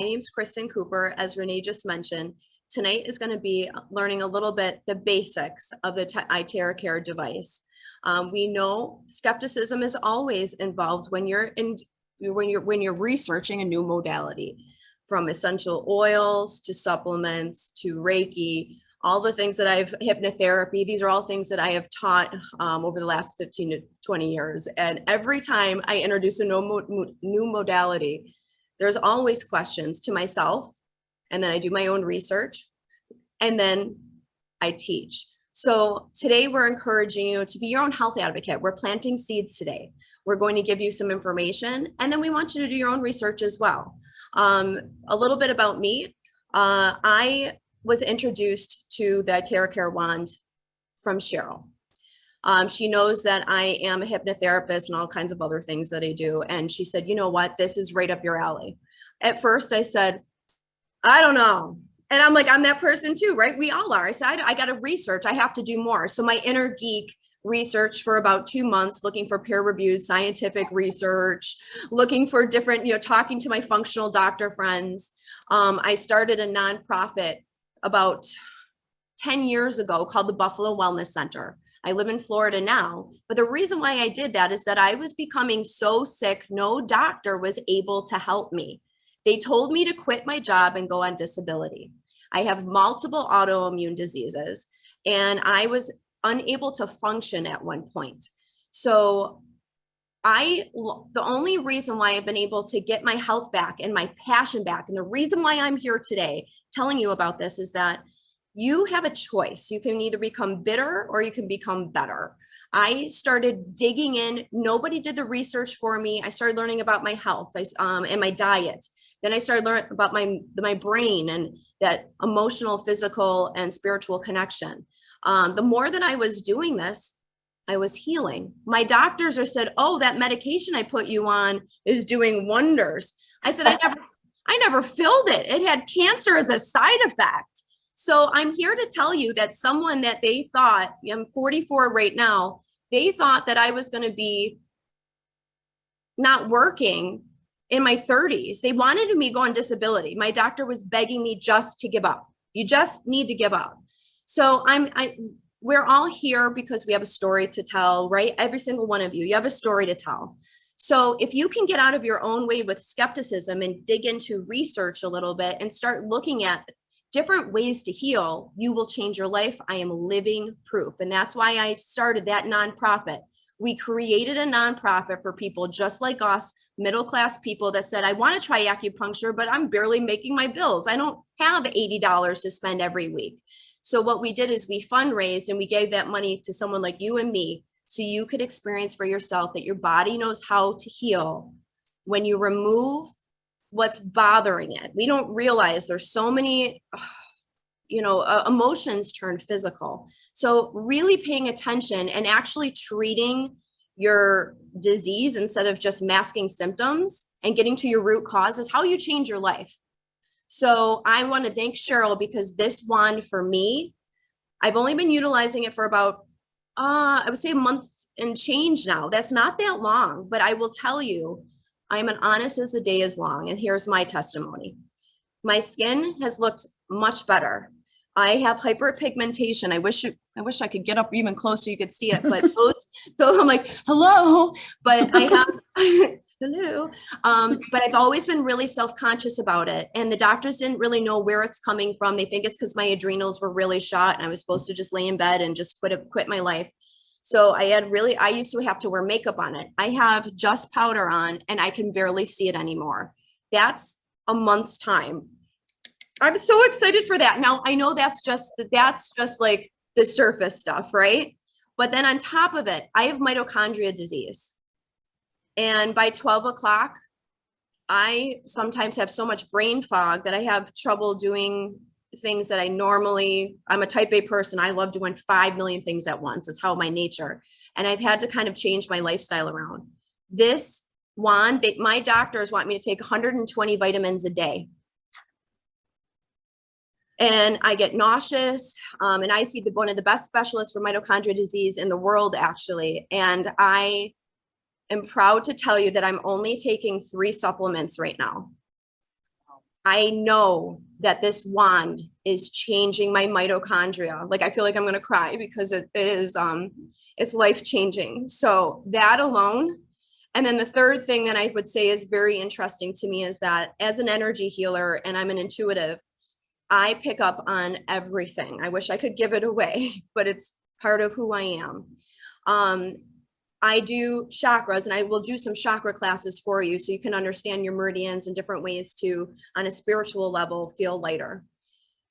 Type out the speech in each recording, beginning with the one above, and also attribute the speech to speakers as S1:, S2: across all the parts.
S1: My name's Kristen Cooper, as Renee just mentioned. Tonight is going to be learning a little bit the basics of the Iteracare device. We know skepticism is always involved when you're researching a new modality, from essential oils to supplements to Reiki, all the things that hypnotherapy. These are all things that I have taught over the last 15 to 20 years. And every time I introduce a new modality, there's always questions to myself, and then I do my own research, and then I teach. So today we're encouraging you to be your own health advocate. We're planting seeds today. We're going to give you some information, and then we want you to do your own research as well. A little bit about me. I was introduced to the Iteracare wand from Cheryl. She knows that I am a hypnotherapist and all kinds of other things that I do. And she said, you know what, this is right up your alley. At first I said, I don't know. And I'm like, I'm that person too, right? We all are. I said, I got to research. I have to do more. So my inner geek researched for about 2 months, looking for peer-reviewed scientific research, looking for different, talking to my functional doctor friends. I started a nonprofit about 10 years ago called the Buffalo Wellness Center. I live in Florida now, but the reason why I did that is that I was becoming so sick, no doctor was able to help me. They told me to quit my job and go on disability. I have multiple autoimmune diseases, and I was unable to function at one point. So the only reason why I've been able to get my health back and my passion back, and the reason why I'm here today telling you about this, is that you have a choice. You can either become bitter or you can become better. I started digging in. Nobody did the research for me. I started learning about my health and my diet. Then I started learning about my brain and that emotional, physical, and spiritual connection. The more that I was doing this, I was healing. My doctors are said, oh, that medication I put you on is doing wonders. I said, I never filled it. It had cancer as a side effect. So I'm here to tell you that someone that they thought, I'm 44 right now, they thought that I was going to be not working in my 30s. They wanted me to go on disability. My doctor was begging me just to give up. You just need to give up. So we're all here because we have a story to tell, right? Every single one of you have a story to tell. So if you can get out of your own way with skepticism and dig into research a little bit and start looking at different ways to heal, you will change your life. I am living proof. And that's why I started that nonprofit. We created a nonprofit for people just like us, middle-class people that said, I want to try acupuncture, but I'm barely making my bills. I don't have $80 to spend every week. So what we did is we fundraised and we gave that money to someone like you and me, so you could experience for yourself that your body knows how to heal when you remove what's bothering it. We don't realize there's so many, emotions turn physical. So really paying attention and actually treating your disease instead of just masking symptoms and getting to your root cause is how you change your life. So I want to thank Cheryl, because this wand for me, I've only been utilizing it for about, I would say a month and change now. That's not that long, but I will tell you, I'm an honest as the day is long. And here's my testimony. My skin has looked much better. I have hyperpigmentation. I wish I could get up even closer, you could see it, but those I'm like, hello, but I have, hello. But I've always been really self-conscious about it. And the doctors didn't really know where it's coming from. They think it's because my adrenals were really shot and I was supposed to just lay in bed and just quit my life. So I used to have to wear makeup on it. I have just powder on and I can barely see it anymore. That's a month's time. I'm so excited for that. Now I know that's just like the surface stuff, right? But then on top of it, I have mitochondria disease. And by 12 o'clock, I sometimes have so much brain fog that I have trouble doing things that I'm a type A person. I love doing 5 million things at once. It's how my nature. And I've had to kind of change my lifestyle around. This wand, my doctors want me to take 120 vitamins a day. And I get nauseous, and I see one of the best specialists for mitochondria disease in the world, actually. And I am proud to tell you that I'm only taking 3 supplements right now. I know that this wand is changing my mitochondria. Like I feel like I'm gonna cry because it is it's life changing. So that alone. And then the third thing that I would say is very interesting to me is that as an energy healer and I'm an intuitive, I pick up on everything. I wish I could give it away, but it's part of who I am. Um, I do chakras and I will do some chakra classes for you so you can understand your meridians and different ways to, on a spiritual level, feel lighter.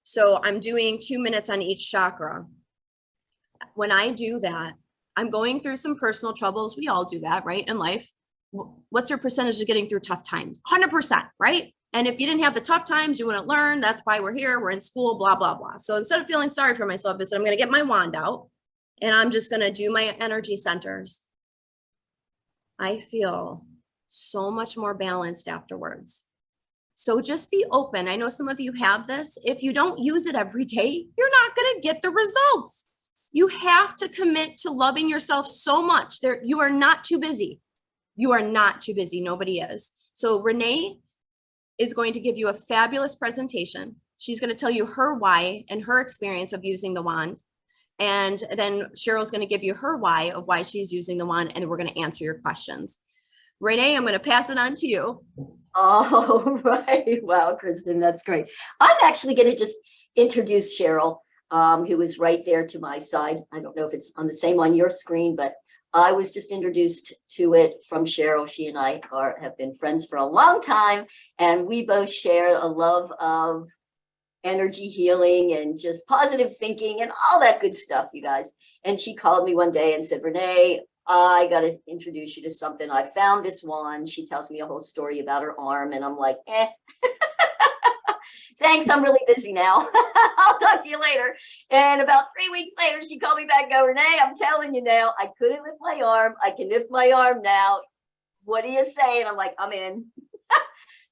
S1: So I'm doing 2 minutes on each chakra. When I do that, I'm going through some personal troubles. We all do that, right? In life. What's your percentage of getting through tough times? 100%, right? And if you didn't have the tough times, you wouldn't learn. That's why we're here. We're in school, blah, blah, blah. So instead of feeling sorry for myself, I said, I'm going to get my wand out and I'm just going to do my energy centers. I feel so much more balanced afterwards. So just be open. I know some of you have this. If you don't use it every day, you're not going to get the results. You have to commit to loving yourself so much. You are not too busy. You are not too busy. Nobody is. So Renee is going to give you a fabulous presentation. She's going to tell you her why and her experience of using the wand. And then Cheryl's going to give you her why of why she's using the wand, and we're going to answer your questions. Renee, I'm going to pass it on to you.
S2: Oh, right. Wow, Kristen, that's great. I'm actually going to just introduce Cheryl, who is right there to my side. I don't know if it's on the same on your screen, but I was just introduced to it from Cheryl. She and I have been friends for a long time, and we both share a love of energy healing and just positive thinking and all that good stuff, you guys. And she called me one day and said, Renee, I got to introduce you to something. I found this one. She tells me a whole story about her arm, and I'm like, thanks, I'm really busy now. I'll talk to you later. And about 3 weeks later, she called me back and go, Renee, I'm telling you now, I couldn't lift my arm. I can lift my arm now. What do you say? And I'm like, I'm in.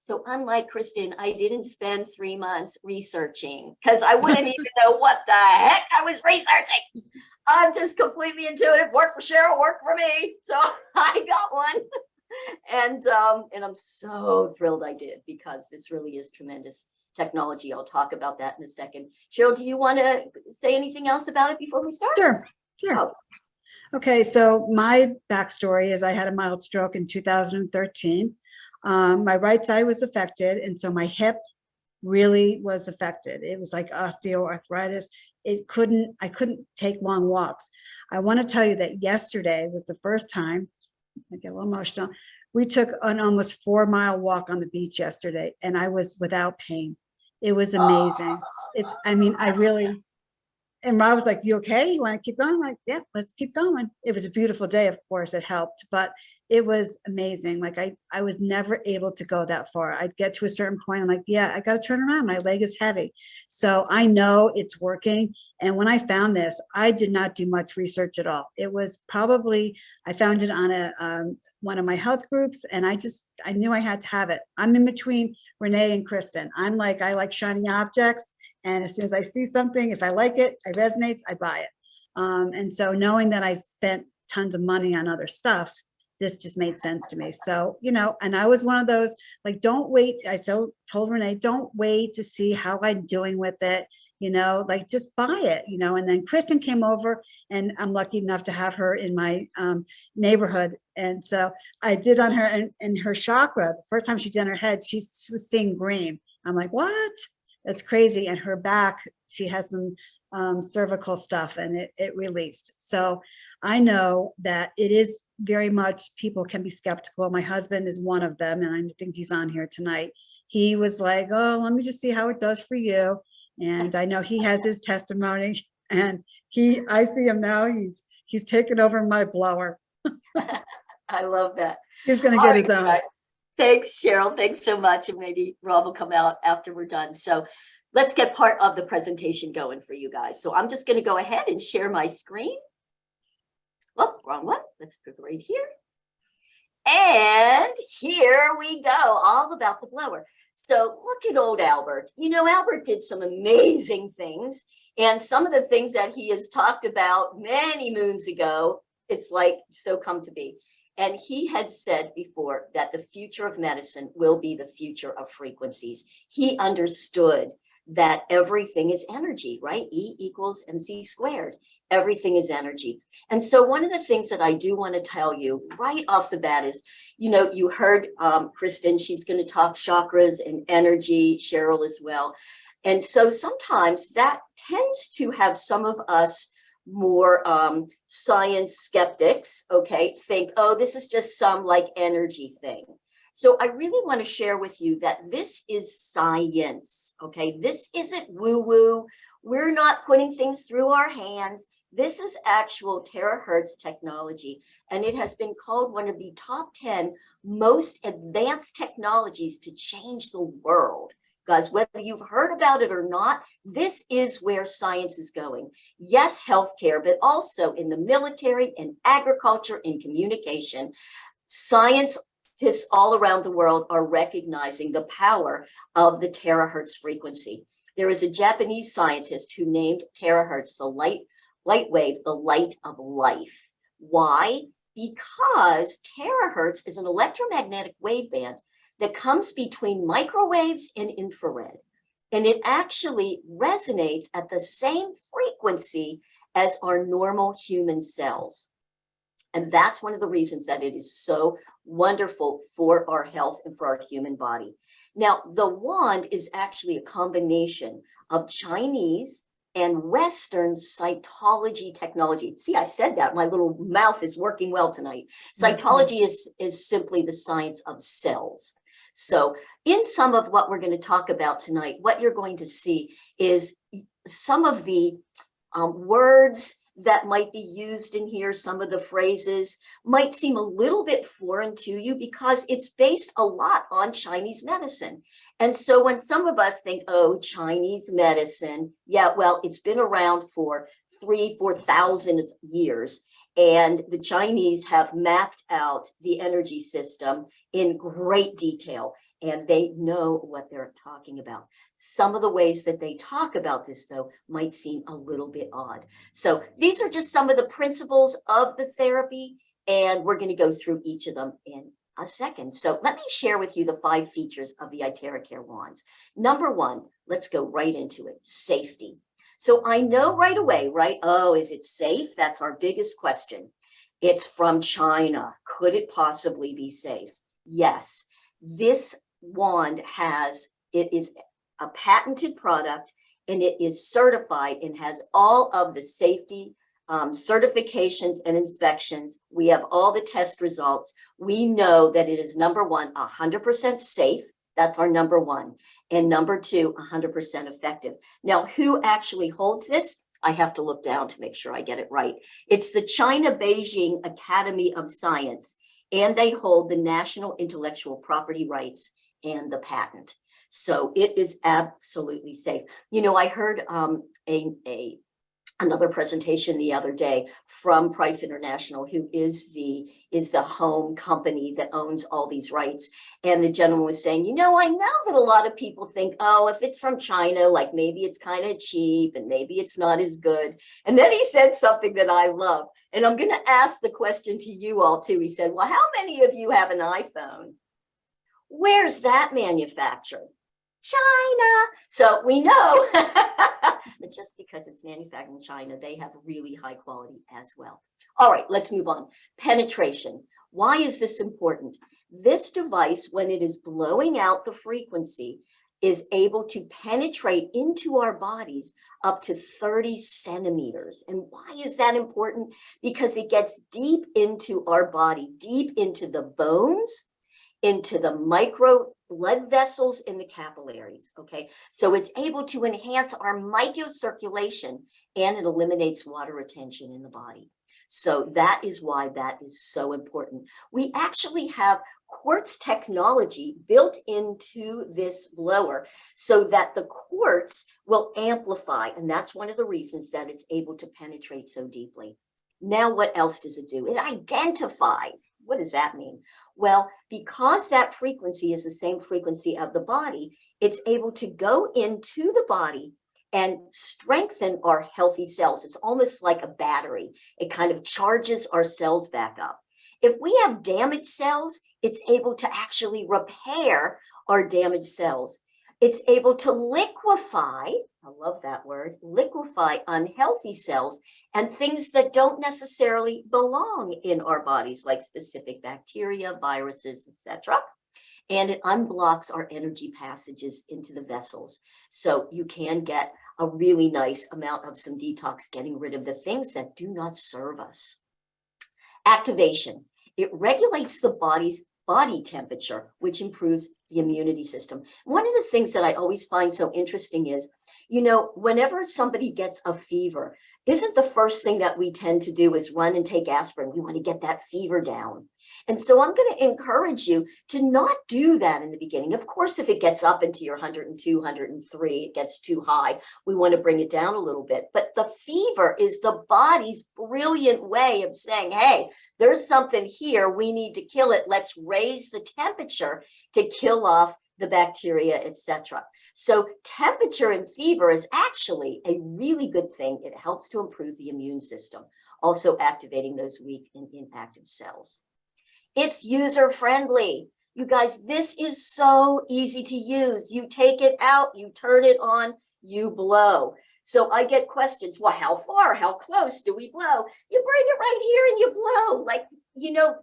S2: So unlike Kristen, I didn't spend 3 months researching because I wouldn't even know what the heck I was researching. I'm just completely intuitive. Work for Cheryl, work for me. So I got one. And I'm so thrilled I did, because this really is tremendous technology. I'll talk about that in a second. Cheryl, do you want to say anything else about it before we start?
S3: Sure.
S2: Oh.
S3: Okay, so my backstory is I had a mild stroke in 2013. My right side was affected, and so my hip really was affected. It was like osteoarthritis. I couldn't take long walks. I want to tell you that yesterday was the first time, I get a little emotional. We took an almost 4-mile walk on the beach yesterday, and I was without pain. It was amazing. And Rob was like, you okay? You want to keep going? I'm like, yeah, let's keep going. It was a beautiful day, of course, it helped, but it was amazing. Like I was never able to go that far. I'd get to a certain point. I'm like, yeah, I got to turn around. My leg is heavy. So I know it's working. And when I found this, I did not do much research at all. It was probably, I found it on one of my health groups, and I knew I had to have it. I'm in between Renee and Kristen. I like shiny objects. And as soon as I see something, if I like it, it resonates, I buy it. And so knowing that I spent tons of money on other stuff, this just made sense to me. So, and I was one of those, like, don't wait. I told Renee, don't wait to see how I'm doing with it, like just buy it, and then Kristen came over, and I'm lucky enough to have her in my neighborhood. And so I did on her and her chakra. The first time she did on her head, she was seeing green. I'm like, what? That's crazy. And her back, she has some cervical stuff, and it released. So I know that it is very much, people can be skeptical. My husband is one of them, and I think he's on here tonight. He was like, oh, let me just see how it does for you. And I know he has his testimony, and I see him now. He's taken over my blower.
S2: I love that.
S3: He's going to get his own.
S2: Right. Thanks, Cheryl. Thanks so much. And maybe Rob will come out after we're done. So let's get part of the presentation going for you guys. So I'm just going to go ahead and share my screen. Oh, wrong one. Let's go right here. And here we go, all about the blower. So look at old Albert. Albert did some amazing things. And some of the things that he has talked about many moons ago, it's like so come to be. And he had said before that the future of medicine will be the future of frequencies. He understood that everything is energy, right? E equals mc squared. Everything is energy. And so one of the things that I do want to tell you right off the bat is, you know, you heard Kristen, she's going to talk chakras and energy, Cheryl as well. And so sometimes that tends to have some of us more science skeptics, okay, think, oh, this is just some like energy thing. So I really want to share with you that this is science, okay? This isn't woo-woo. We're not putting things through our hands. This is actual terahertz technology, and it has been called one of the top 10 most advanced technologies to change the world. Guys, whether you've heard about it or not, this is where science is going. Yes, healthcare, but also in the military and agriculture and communication. Scientists all around the world are recognizing the power of the terahertz frequency. There is a Japanese scientist who named terahertz the light wave, the light of life. Why? Because terahertz is an electromagnetic wave band that comes between microwaves and infrared. And it actually resonates at the same frequency as our normal human cells. And that's one of the reasons that it is so wonderful for our health and for our human body. Now, the wand is actually a combination of Chinese and Western cytology technology. See, I said that. My little mouth is working well tonight. Cytology is simply the science of cells. So in some of what we're going to talk about tonight, what you're going to see is some of the words that might be used in here, some of the phrases might seem a little bit foreign to you because it's based a lot on Chinese medicine. And so when some of us think, oh, Chinese medicine, yeah, well, it's been around for 4,000 years. And the Chinese have mapped out the energy system in great detail, and they know what they're talking about. Some of the ways that they talk about this, though, might seem a little bit odd. So these are just some of the principles of the therapy, and we're going to go through each of them in a second. So let me share with you the 5 features of the Iteracare wands. Number 1, let's go right into it, safety. So I know right away, right? Oh, is it safe? That's our biggest question. It's from China. Could it possibly be safe? Yes. This wand it is a patented product, and it is certified and has all of the safety certifications and inspections. We have all the test results. We know that it is number 1, 100% safe. That's our number 1. And number 2, 100% effective. Now, who actually holds this? I have to look down to make sure I get it right. It's the China Beijing Academy of Science, and they hold the national intellectual property rights and the patent. So it is absolutely safe. You know, I heard another presentation the other day from Prife International, who is the home company that owns all these rights. And the gentleman was saying, you know, I know that a lot of people think, oh, if it's from China, like maybe it's kind of cheap and maybe it's not as good. And then he said something that I love. And I'm going to ask the question to you all too. He said, well, how many of you have an iPhone? Where's that manufactured? China. So we know that just because it's manufactured in China, they have really high quality as well. All right, let's move on. Penetration. Why is this important? This device, when it is blowing out the frequency, is able to penetrate into our bodies up to 30 centimeters. And why is that important? Because it gets deep into our body, deep into the bones, into the micro blood vessels in the capillaries, okay? So it's able to enhance our microcirculation, and it eliminates water retention in the body. So that is why that is so important. We actually have quartz technology built into this blower so that the quartz will amplify, and that's one of the reasons that it's able to penetrate so deeply. Now, what else does it do? It identifies. What does that mean? Well, because that frequency is the same frequency of the body, it's able to go into the body and strengthen our healthy cells. It's almost like a battery. It kind of charges our cells back up. If we have damaged cells, it's able to actually repair our damaged cells. It's able to liquefy, I love that word, liquefy unhealthy cells and things that don't necessarily belong in our bodies, like specific bacteria, viruses, etc. And it unblocks our energy passages into the vessels. So you can get a really nice amount of some detox, getting rid of the things that do not serve us. Activation. It regulates the body's body temperature, which improves the immunity system. One of the things that I always find so interesting is, you know, whenever somebody gets a fever, isn't the first thing that we tend to do is run and take aspirin? We want to get that fever down. And so I'm going to encourage you to not do that in the beginning. Of course, if it gets up into your 102, 103, it gets too high, we want to bring it down a little bit. But the fever is the body's brilliant way of saying, hey, there's something here, we need to kill it. Let's raise the temperature to kill off the bacteria, etc. So temperature and fever is actually a really good thing. It helps to improve the immune system, also activating those weak and inactive cells. It's user-friendly. You guys, this is so easy to use. You take it out, you turn it on, you blow. So I get questions, well, how far, how close do we blow? You bring it right here and you blow. Like, you know,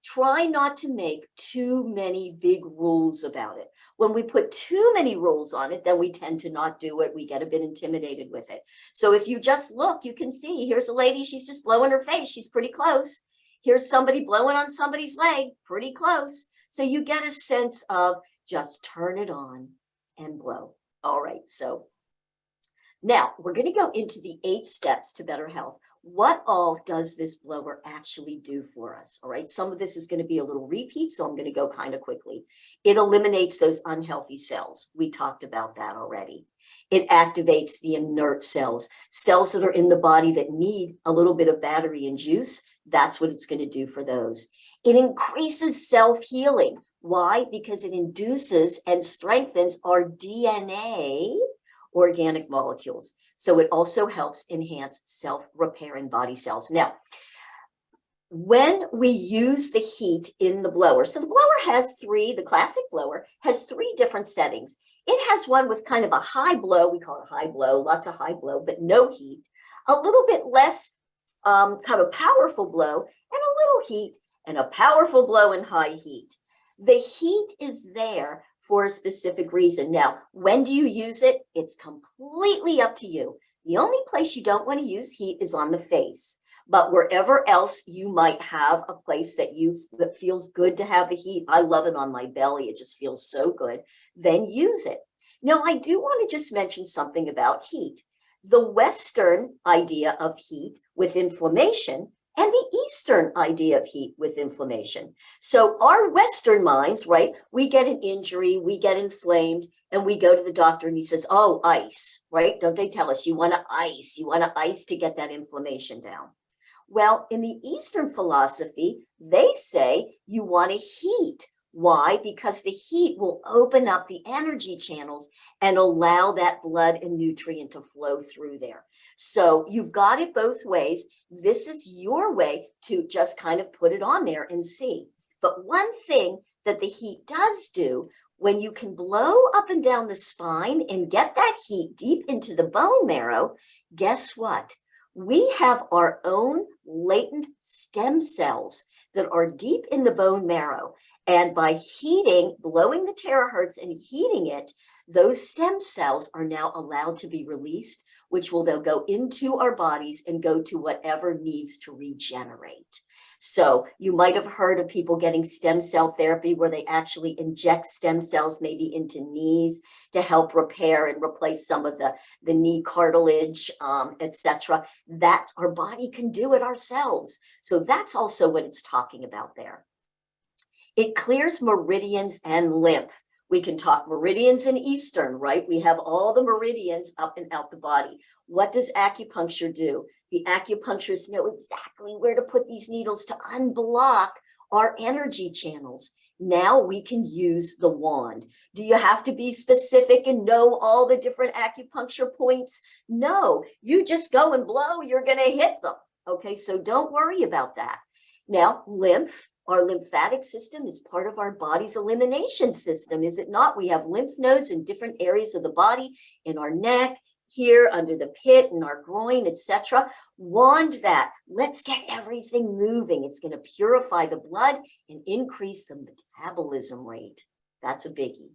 S2: try not to make too many big rules about it. When we put too many rules on it, then we tend to not do it. We get a bit intimidated with it. So if you just look, you can see, here's a lady, she's just blowing her face. She's pretty close. Here's somebody blowing on somebody's leg, pretty close. So you get a sense of just turn it on and blow. All right, so now we're going to go into the 8 steps to better health. What all does this blower actually do for us? All right, some of this is going to be a little repeat, so I'm going to go kind of quickly. It eliminates those unhealthy cells. We talked about that already. It activates the inert cells, cells that are in the body that need a little bit of battery and juice. That's what it's going to do for those. It increases self-healing. Why? Because it induces and strengthens our DNA organic molecules. So it also helps enhance self-repair in body cells. Now, when we use the heat in the blower, so the blower has 3, the classic blower has 3 different settings. It has one with kind of a high blow, we call it high blow, lots of high blow, but no heat, a little bit less kind of powerful blow, and a little heat, and a powerful blow and high heat. The heat is there for a specific reason. Now, when do you use it? It's completely up to you. The only place you don't want to use heat is on the face. But wherever else you might have a place that feels good to have the heat, I love it on my belly, it just feels so good, then use it. Now, I do want to just mention something about heat. The Western idea of heat with inflammation and the Eastern idea of heat with inflammation. So our Western minds, right, we get an injury, we get inflamed, and we go to the doctor and he says, oh, ice, right? Don't they tell us you want to ice to get that inflammation down? Well, in the Eastern philosophy, they say you want to heat. Why? Because the heat will open up the energy channels and allow that blood and nutrient to flow through there. So you've got it both ways. This is your way to just kind of put it on there and see. But one thing that the heat does do, when you can blow up and down the spine and get that heat deep into the bone marrow, guess what? We have our own latent stem cells that are deep in the bone marrow. And by heating, blowing the terahertz and heating it, those stem cells are now allowed to be released, which will then go into our bodies and go to whatever needs to regenerate. So you might have heard of people getting stem cell therapy where they actually inject stem cells maybe into knees to help repair and replace some of the knee cartilage, etc. That our body can do it ourselves. So that's also what it's talking about there. It clears meridians and lymph. We can talk meridians in Eastern, right? We have all the meridians up and out the body. What does acupuncture do? The acupuncturists know exactly where to put these needles to unblock our energy channels. Now we can use the wand. Do you have to be specific and know all the different acupuncture points? No, you just go and blow, you're going to hit them. Okay, so don't worry about that. Now, lymph, our lymphatic system is part of our body's elimination system, is it not? We have lymph nodes in different areas of the body, in our neck, here under the pit, in our groin, etc. Wand that. Let's get everything moving. It's going to purify the blood and increase the metabolism rate. That's a biggie.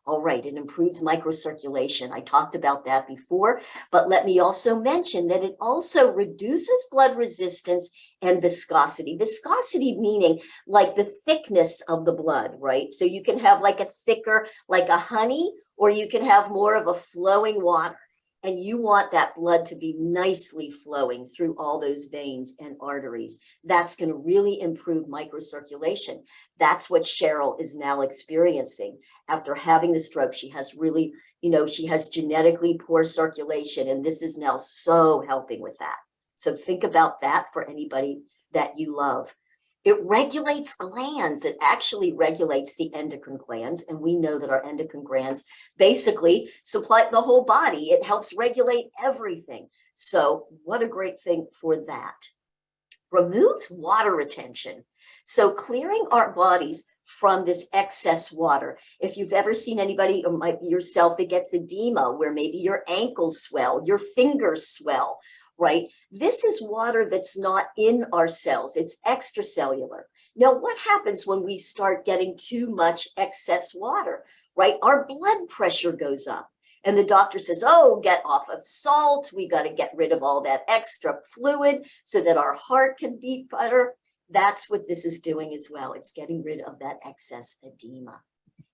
S2: All right, it improves microcirculation. I talked about that before, but let me also mention that it also reduces blood resistance and viscosity. Viscosity meaning like the thickness of the blood, right? So you can have like a thicker, like a honey, or you can have more of a flowing water. And you want that blood to be nicely flowing through all those veins and arteries. That's going to really improve microcirculation. That's what Cheryl is now experiencing after having the stroke. She has really, she has genetically poor circulation, and this is now so helping with that. So think about that for anybody that you love. It regulates glands. It actually regulates the endocrine glands. And we know that our endocrine glands basically supply the whole body. It helps regulate everything. So what a great thing for that. Removes water retention. So clearing our bodies from this excess water. If you've ever seen anybody or yourself that gets edema, where maybe your ankles swell, your fingers swell, right? This is water that's not in our cells. It's extracellular. Now, what happens when we start getting too much excess water, right? Our blood pressure goes up. And the doctor says, oh, get off of salt. We got to get rid of all that extra fluid so that our heart can beat better. That's what this is doing as well. It's getting rid of that excess edema,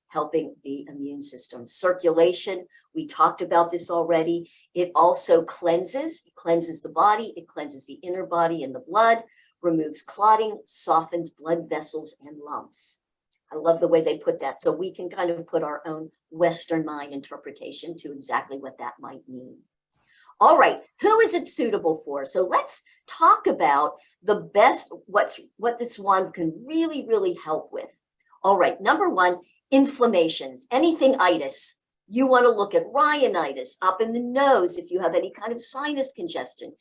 S2: helping the immune system. Circulation, we talked about this already. It also cleanses. It cleanses the body. It cleanses the inner body and the blood, removes clotting, softens blood vessels and lumps. I love the way they put that. So we can kind of put our own Western mind interpretation to exactly what that might mean. All right, who is it suitable for? So let's talk about the best, what this one can really, really help with. All right, number one, inflammations, anything itis. You want to look at rhinitis, up in the nose if you have any kind of sinus congestion,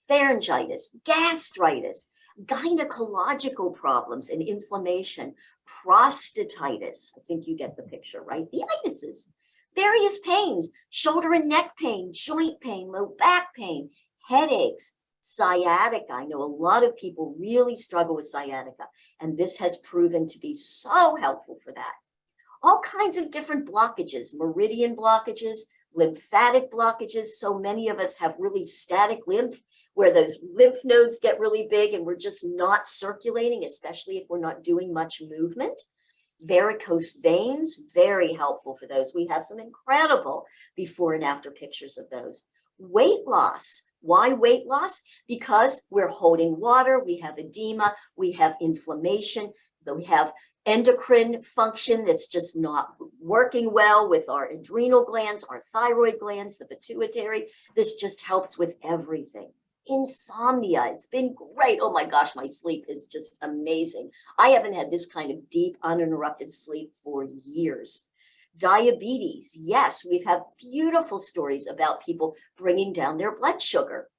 S2: pharyngitis, gastritis, gynecological problems and inflammation, prostatitis. I think you get the picture, right? The itises, various pains, shoulder and neck pain, joint pain, low back pain, headaches, sciatica. I know a lot of people really struggle with sciatica, and this has proven to be so helpful for that. All kinds of different blockages, meridian blockages, lymphatic blockages. So many of us have really static lymph, where those lymph nodes get really big and we're just not circulating, especially if we're not doing much movement. Varicose veins, very helpful for those. We have some incredible before and after pictures of those. Weight loss. Why weight loss? Because we're holding water, we have edema, we have inflammation, we have endocrine function that's just not working well with our adrenal glands, our thyroid glands, the pituitary. This just helps with everything. Insomnia, it's been great. Oh my gosh, my sleep is just amazing. I haven't had this kind of deep, uninterrupted sleep for years. Diabetes, yes, we've had beautiful stories about people bringing down their blood sugar.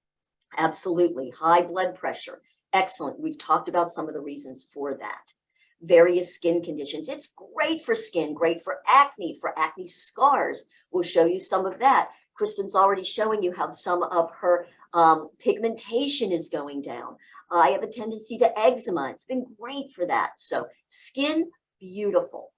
S2: Absolutely. High blood pressure, excellent. We've talked about some of the reasons for that. Various skin conditions. It's great for skin, great for acne scars. We'll show you some of that. Kristen's already showing you how some of her pigmentation is going down. I have a tendency to eczema. It's been great for that. So skin, beautiful.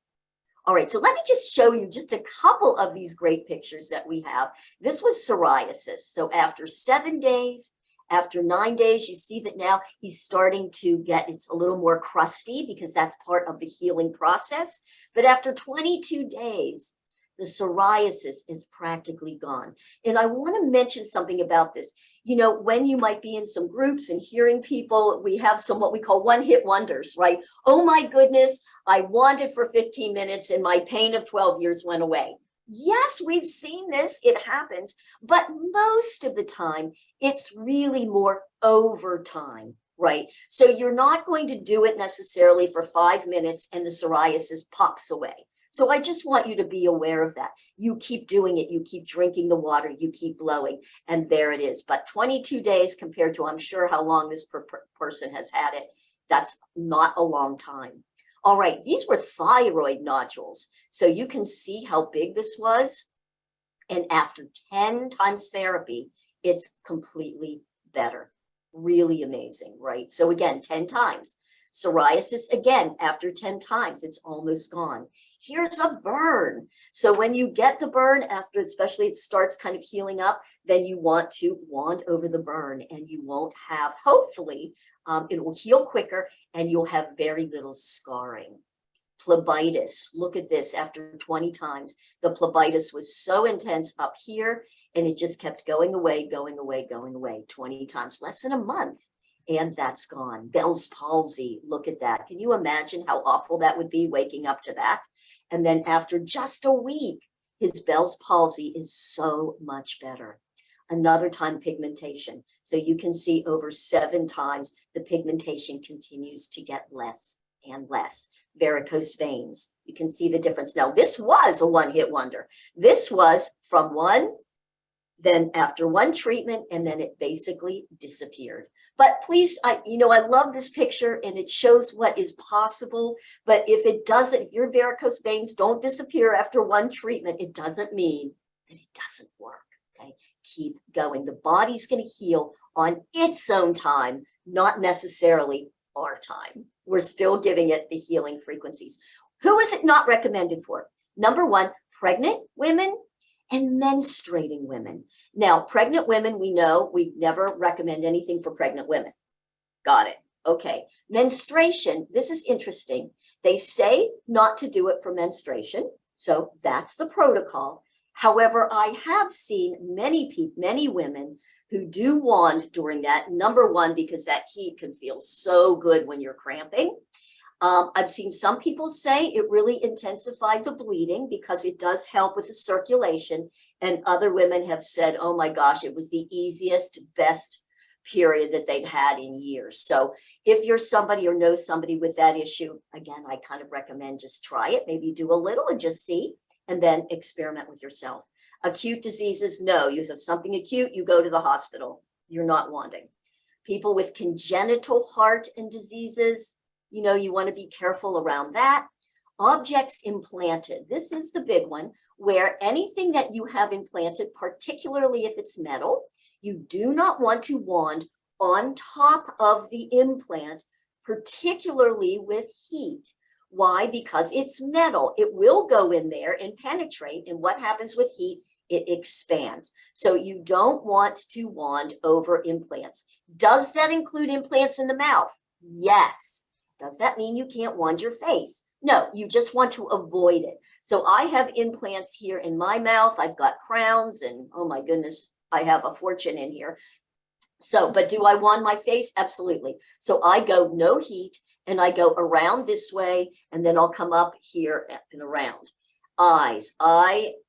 S2: All right, so let me just show you just a couple of these great pictures that we have. This was psoriasis. So after 7 days, after 9 days, you see that now he's starting to get, it's a little more crusty because that's part of the healing process. But after 22 days, the psoriasis is practically gone. And I want to mention something about this. You know, when you might be in some groups and hearing people, we have some what we call one-hit wonders, right? Oh my goodness, I wanted for 15 minutes and my pain of 12 years went away. Yes, we've seen this, it happens, but most of the time, it's really more over time, right? So you're not going to do it necessarily for 5 minutes and the psoriasis pops away. So I just want you to be aware of that. You keep doing it, you keep drinking the water, you keep blowing, and there it is. But 22 days compared to, I'm sure, how long this person has had it, That's not a long time. All right, these were thyroid nodules. So you can see how big this was. And after 10 times therapy, it's completely better. Really amazing, right? So again, 10 times. Psoriasis, again, after 10 times, it's almost gone. Here's a burn. So when you get the burn after, especially it starts kind of healing up, then you want to wand over the burn and you won't have, hopefully, it will heal quicker and you'll have very little scarring. Phlebitis, look at this, after 20 times, the phlebitis was so intense up here and it just kept going away, going away, going away 20 times, less than a month. And that's gone. Bell's palsy, look at that. Can you imagine how awful that would be waking up to that? And then after just a week, his Bell's palsy is so much better. Another time, pigmentation. So you can see over 7 times, the pigmentation continues to get less and less. Varicose veins, you can see the difference. Now, this was a one-hit wonder. This was from one, then after one treatment, and then it basically disappeared. But please, I love this picture and it shows what is possible. But if it doesn't, if your varicose veins don't disappear after one treatment, it doesn't mean that it doesn't work. Okay, keep going. The body's going to heal on its own time, not necessarily our time. We're still giving it the healing frequencies. Who is it not recommended for? Number 1, pregnant women and menstruating women. Now, pregnant women, we know we never recommend anything for pregnant women. Got it. Okay. Menstruation, this is interesting. They say not to do it for menstruation. So that's the protocol. However, I have seen many women who do wand during that. Number 1, because that heat can feel so good when you're cramping. I've seen some people say it really intensified the bleeding because it does help with the circulation. And other women have said, oh my gosh, it was the easiest, best period that they'd had in years. So if you're somebody or know somebody with that issue, again, I kind of recommend just try it, maybe do a little and just see, and then experiment with yourself. Acute diseases, no, you have something acute, you go to the hospital. You're not wanding. People with congenital heart and diseases, you want to be careful around that. Objects implanted. This is the big one, where anything that you have implanted, particularly if it's metal, you do not want to wand on top of the implant, particularly with heat. Why? Because it's metal. It will go in there and penetrate. And what happens with heat? It expands. So you don't want to wand over implants. Does that include implants in the mouth? Yes. Does that mean you can't wand your face? No, you just want to avoid it. So I have implants here in my mouth. I've got crowns and oh my goodness, I have a fortune in here. So, but do I wand my face? Absolutely. So I go no heat and I go around this way and then I'll come up here and around. Eyes.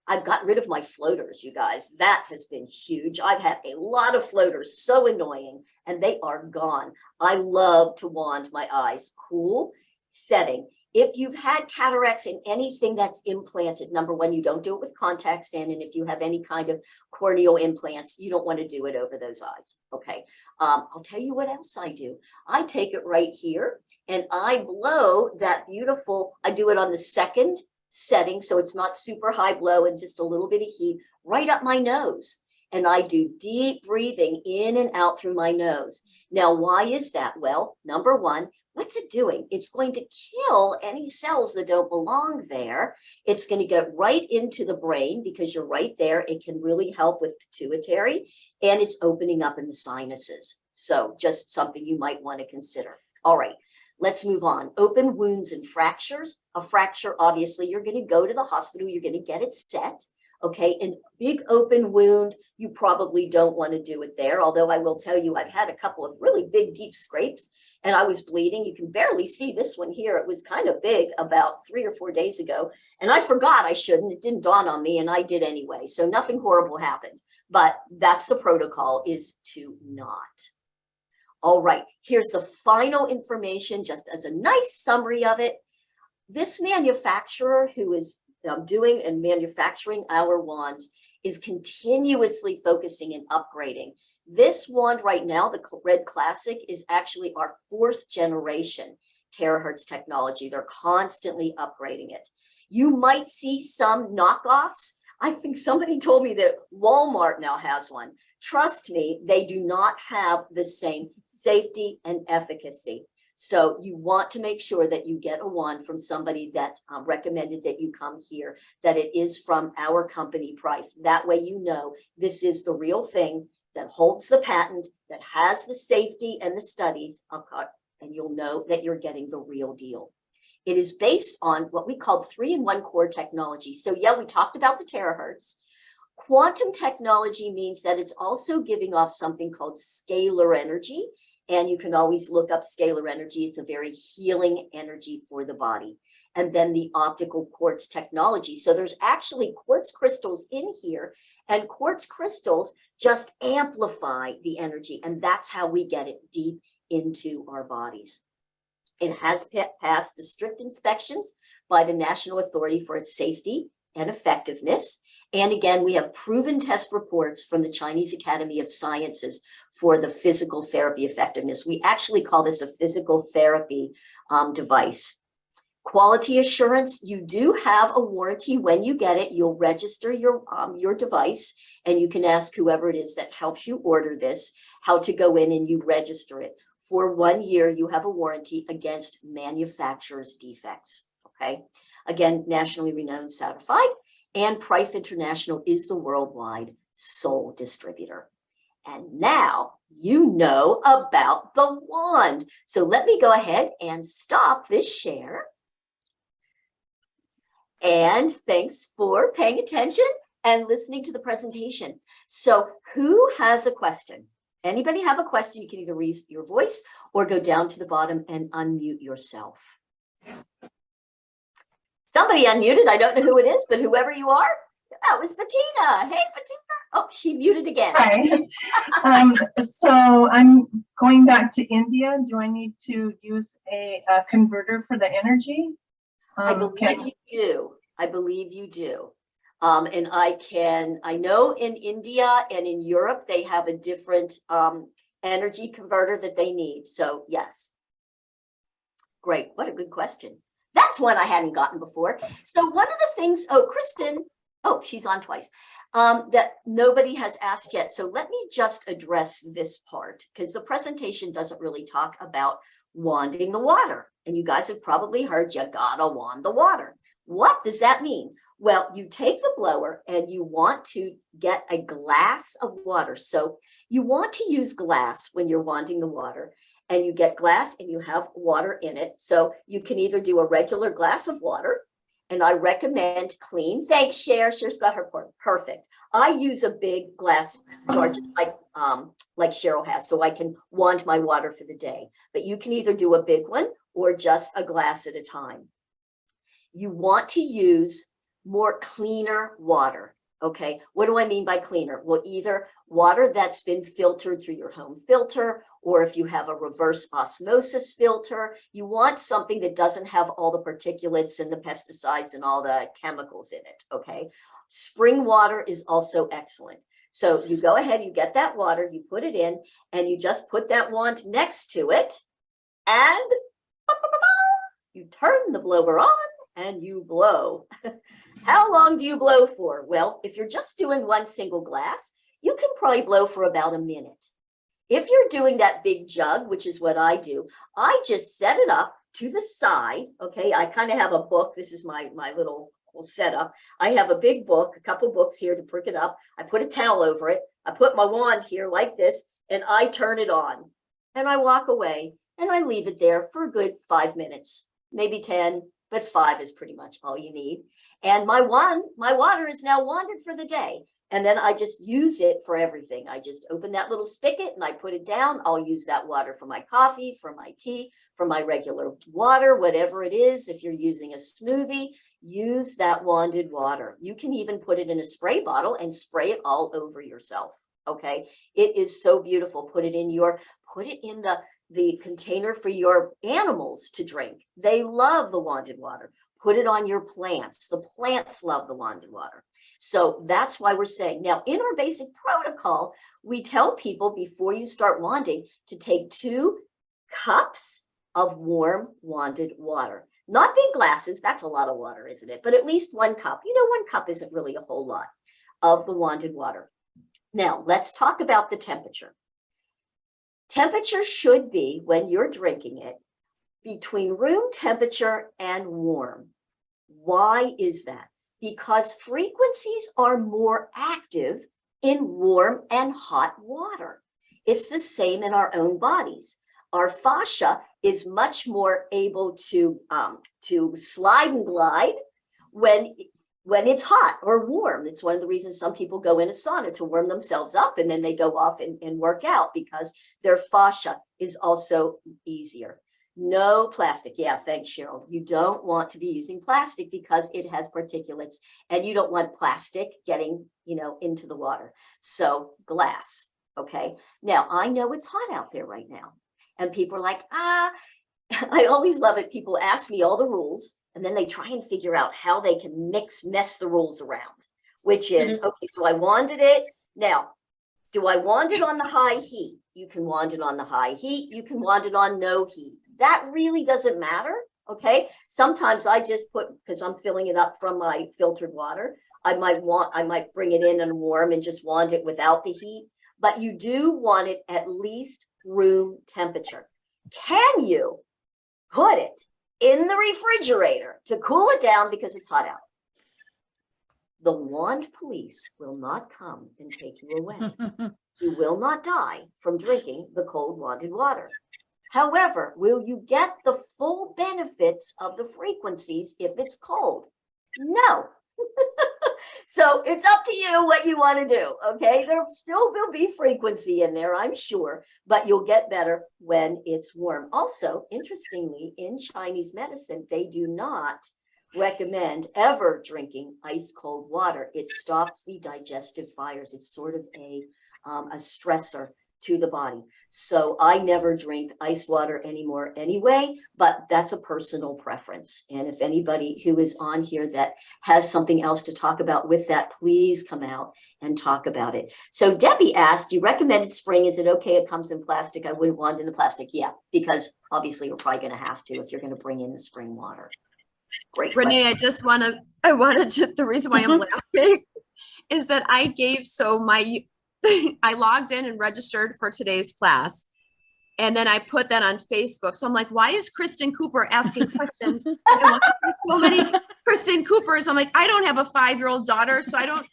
S2: I've gotten rid of my floaters, you guys. That has been huge. I've had a lot of floaters, so annoying, and they are gone. I love to wand my eyes. Cool setting. If you've had cataracts in anything that's implanted, number 1, you don't do it with contacts in, and if you have any kind of corneal implants, you don't want to do it over those eyes. Okay. I'll tell you what else I do. I take it right here and I blow that beautiful, I do it on the second setting, so it's not super high blow and just a little bit of heat right up my nose. And I do deep breathing in and out through my nose. Now, why is that? Well, number 1, what's it doing? It's going to kill any cells that don't belong there. It's going to get right into the brain because you're right there. It can really help with pituitary, and it's opening up in the sinuses. So just something you might want to consider. All right. Let's move on. Open wounds and fractures. A fracture, obviously, you're going to go to the hospital. You're going to get it set. Okay. And big open wound, you probably don't want to do it there. Although I will tell you, I've had a couple of really big, deep scrapes and I was bleeding. You can barely see this one here. It was kind of big about 3 or 4 days ago. And I forgot I shouldn't. It didn't dawn on me and I did anyway. So nothing horrible happened. But that's the protocol, is to not. All right, here's the final information, just as a nice summary of it. This manufacturer who is doing and manufacturing our wands is continuously focusing and upgrading. This wand right now, the Red Classic, is actually our 4th generation terahertz technology. They're constantly upgrading it. You might see some knockoffs. I think somebody told me that Walmart now has one. Trust me, they do not have the same safety and efficacy. So you want to make sure that you get a wand from somebody that recommended that you come here, that it is from our company, Price. That way you know this is the real thing that holds the patent, that has the safety and the studies, and you'll know that you're getting the real deal. It is based on what we call 3-in-1 core technology. So yeah, we talked about the terahertz. Quantum technology means that it's also giving off something called scalar energy. And you can always look up scalar energy. It's a very healing energy for the body. And then the optical quartz technology. So there's actually quartz crystals in here, and quartz crystals just amplify the energy. And that's how we get it deep into our bodies. It has passed the strict inspections by the National Authority for its safety and effectiveness. And again, we have proven test reports from the Chinese Academy of Sciences for the physical therapy effectiveness. We actually call this a physical therapy device. Quality assurance, you do have a warranty when you get it. You'll register your device, and you can ask whoever it is that helps you order this how to go in and you register it. For 1 year, you have a warranty against manufacturer's defects, okay? Again, nationally renowned, certified, and Price International is the worldwide sole distributor. And now you know about the wand. So let me go ahead and stop this share. And thanks for paying attention and listening to the presentation. So who has a question? Anybody have a question? You can either raise your voice or go down to the bottom and unmute yourself. Somebody unmuted. I don't know who it is, but whoever you are, that was Bettina. Hey, Bettina. Oh, she muted again.
S4: Hi. So I'm going back to India. Do I need to use a converter for the energy?
S2: I believe you do. I believe you do. And I know in India and in Europe, they have a different energy converter that they need. So yes. Great. What a good question. That's one I hadn't gotten before. So one of the things, oh, Kristen, oh, she's on twice, that nobody has asked yet. So let me just address this part, because the presentation doesn't really talk about wanding the water. And you guys have probably heard you gotta wand the water. What does that mean? Well, you take the blower and you want to get a glass of water. So you want to use glass when you're wanding the water, and you get glass and you have water in it. So you can either do a regular glass of water, and I recommend clean. Thanks, Cher. Cher's got her part. Perfect. I use a big glass jar, just like Cheryl has, so I can wand my water for the day. But you can either do a big one or just a glass at a time. You want to use more cleaner water. Okay, what do I mean by cleaner? Well, either water that's been filtered through your home filter, or if you have a reverse osmosis filter, you want something that doesn't have all the particulates and the pesticides and all the chemicals in it, okay? Spring water is also excellent. So you go ahead, you get that water, you put it in, and you just put that wand next to it, and you turn the blower on and you blow. How long do you blow for? Well, if you're just doing one single glass, you can probably blow for about a minute. If you're doing that big jug, which is what I do, I just set it up to the side. Okay, I kind of have a book. This is my little setup. I have a big book, a couple books here to prick it up. I put a towel over it. I put my wand here like this, and I turn it on. And I walk away, and I leave it there for a good 5 minutes, maybe 10, but 5 is pretty much all you need. And my water is now wanded for the day. And then I just use it for everything. I just open that little spigot and I put it down. I'll use that water for my coffee, for my tea, for my regular water, whatever it is. If you're using a smoothie, use that wanded water. You can even put it in a spray bottle and spray it all over yourself. Okay, it is so beautiful. Put it in the container for your animals to drink. They love the wanded water. Put it on your plants. The plants love the wanded water. So that's why we're saying now in our basic protocol, we tell people before you start wanding to take 2 cups of warm wanded water. Not big glasses, that's a lot of water, isn't it? But at least 1 cup. You know, 1 cup isn't really a whole lot of the wanded water. Now, let's talk about the temperature. Temperature should be, when you're drinking it, between room temperature and warm. Why is that? Because frequencies are more active in warm and hot water. It's the same in our own bodies. Our fascia is much more able to slide and glide when it's hot or warm. It's one of the reasons some people go in a sauna to warm themselves up, and then they go off and work out because their fascia is also easier. No plastic. Yeah, thanks, Cheryl. You don't want to be using plastic because it has particulates, and you don't want plastic getting, into the water. So glass. Okay. Now, I know it's hot out there right now, and people are like, I always love it. People ask me all the rules, and then they try and figure out how they can mess the rules around, which is, okay, so I wanded it. Now, do I wand it on the high heat? You can wand it on the high heat. You can wand it on no heat. That really doesn't matter, okay? Sometimes I just put, because I'm filling it up from my filtered water, I might bring it in and warm and just wand it without the heat, but you do want it at least room temperature. Can you put it in the refrigerator to cool it down because it's hot out? The wand police will not come and take you away. You will not die from drinking the cold wanded water. However, will you get the full benefits of the frequencies if it's cold? No. So it's up to you what you want to do, okay? There still will be frequency in there, I'm sure, but you'll get better when it's warm. Also, interestingly, in Chinese medicine, they do not recommend ever drinking ice cold water. It stops the digestive fires. It's sort of a stressor to the body. So I never drink ice water anymore anyway, but that's a personal preference. And if anybody who is on here that has something else to talk about with that, please come out and talk about it. So Debbie asked, you recommended spring. Is it okay? It comes in plastic. I wouldn't want it in the plastic. Yeah, because obviously you're probably going to have to if you're going to bring in the spring water. Great
S1: Renee,
S2: question.
S1: the reason why I'm laughing is that I logged in and registered for today's class. And then I put that on Facebook. So I'm like, why is Kristen Cooper asking questions? So many Kristen Coopers. I'm like, I don't have a 5-year-old daughter. So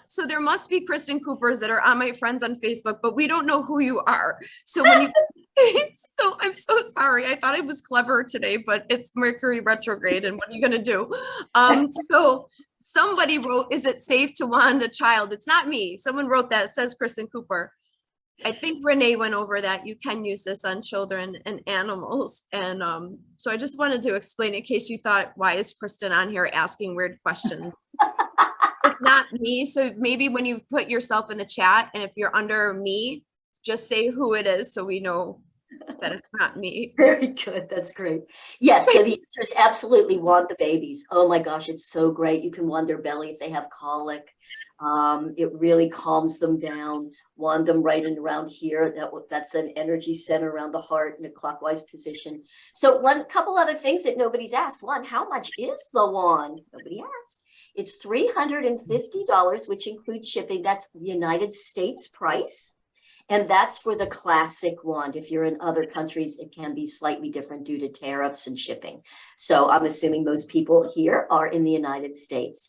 S1: so there must be Kristen Coopers that are on my friends on Facebook, but we don't know who you are. So so I'm so sorry. I thought I was clever today, but it's Mercury retrograde. And what are you going to do? So somebody wrote, is it safe to wand a child? It's not me. Someone wrote that. It says Kristen Cooper. I think Renee went over that. You can use this on children and animals. And so I just wanted to explain in case you thought, why is Kristen on here asking weird questions? It's not me. So maybe when you put yourself in the chat, and if you're under me, just say who it is so we know that it's not me.
S2: Very good. That's great. Yes. So the answer is absolutely wand the babies. Oh my gosh, it's so great. You can wand their belly if they have colic. It really calms them down. Wand them right and around here. That's an energy center around the heart in a clockwise position. So couple other things that nobody's asked. One, how much is the wand? Nobody asked. It's $350, which includes shipping. That's the United States price. And that's for the classic wand. If you're in other countries, it can be slightly different due to tariffs and shipping. So I'm assuming most people here are in the United States.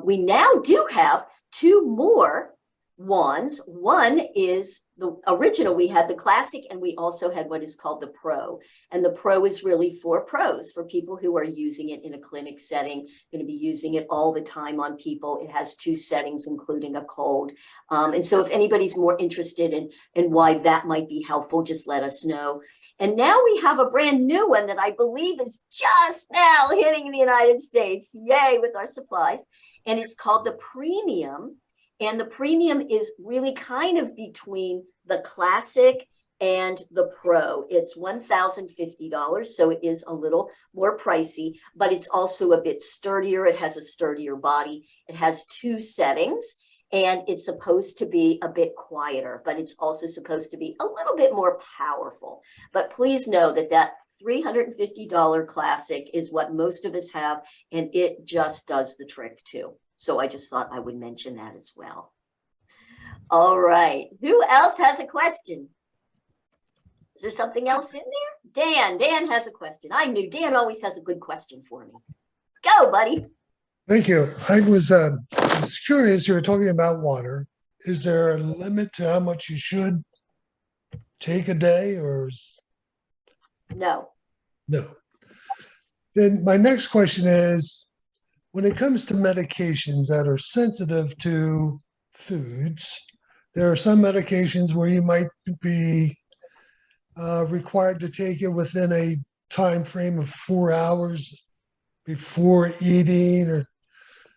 S2: We now do have 2 more wands. One is the original. We had the classic, and we also had what is called the pro. And the pro is really for pros, for people who are using it in a clinic setting, going to be using it all the time on people. It has 2 settings, including a cold. And so if anybody's more interested in why that might be helpful, just let us know. And now we have a brand new one that I believe is just now hitting the United States. Yay, with our supplies. And it's called the premium. And the premium is really kind of between the classic and the Pro. It's $1,050, so it is a little more pricey, but it's also a bit sturdier. It has a sturdier body. It has 2 settings, and it's supposed to be a bit quieter, but it's also supposed to be a little bit more powerful. But please know that that $350 classic is what most of us have, and it just does the trick too. So I just thought I would mention that as well. All right, who else has a question? Is there something else in there? Dan has a question. I knew Dan always has a good question for me. Go, buddy.
S5: Thank you. I was curious, you were talking about water. Is there a limit to how much you should take a day or
S2: No.
S5: no? Then my next question is, when it comes to medications that are sensitive to foods, there are some medications where you might be required to take it within a time frame of 4 hours before eating, or